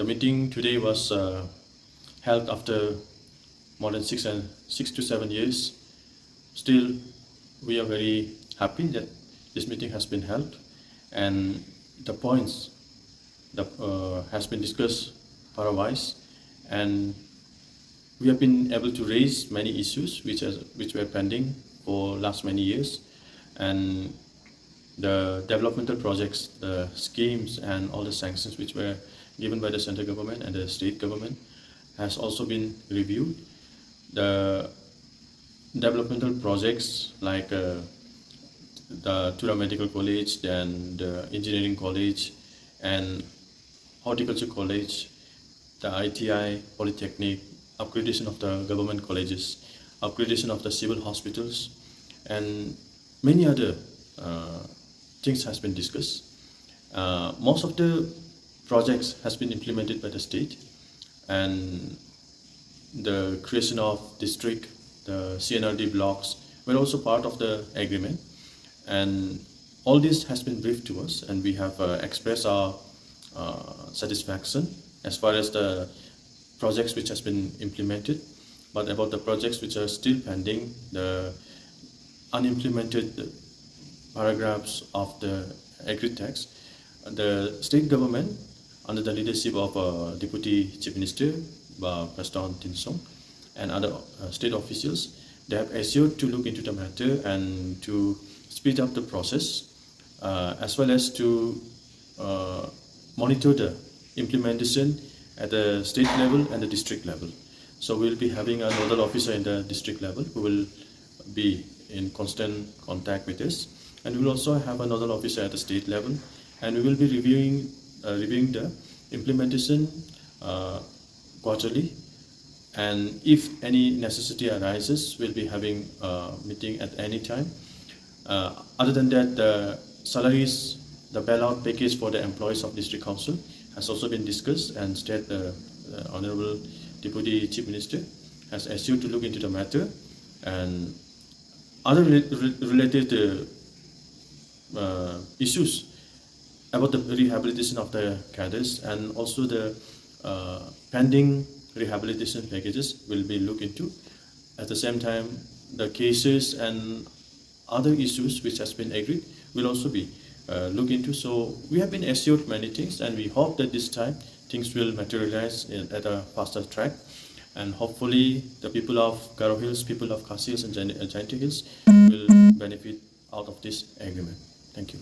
The meeting today was held after more than 6 to 7 years. Still, we are very happy that this meeting has been held, and the points that has been discussed pairwise, and we have been able to raise many issues which were pending for last many years, and the developmental projects, the schemes, and all the sanctions which were given by the central government and the state government has also been reviewed. The developmental projects like the Tura Medical College, then the Engineering College and Horticulture College, the ITI, Polytechnic, upgradation of the government colleges, upgradation of the civil hospitals, and many other things has been discussed. Most of the projects has been implemented by the state, and the creation of district, the CNRD blocks were also part of the agreement, and all this has been briefed to us, and we have expressed our satisfaction as far as the projects which has been implemented. But about the projects which are still pending, the unimplemented paragraphs of the agreed text, the state government under the leadership of Deputy Chief Minister Preston Tinsong and other state officials, they have assured to look into the matter and to speed up the process, as well as to monitor the implementation at the state level and the district level. So we'll be having a nodal officer in the district level who will be in constant contact with us, and we will also have a nodal officer at the state level, and we will be reviewing the implementation quarterly, and if any necessity arises, we'll be having a meeting at any time. Other than that, the salaries, the bailout package for the employees of district council has also been discussed, and state Honorable Deputy Chief Minister has assured to look into the matter, and other related issues about the rehabilitation of the cadres, and also the pending rehabilitation packages will be looked into. At the same time, the cases and other issues which has been agreed will also be looked into. So we have been assured many things, and we hope that this time things will materialize at a faster track, and hopefully the people of Garo Hills, people of Khasi Hills and Jaintia Hills will benefit out of this agreement. Thank you.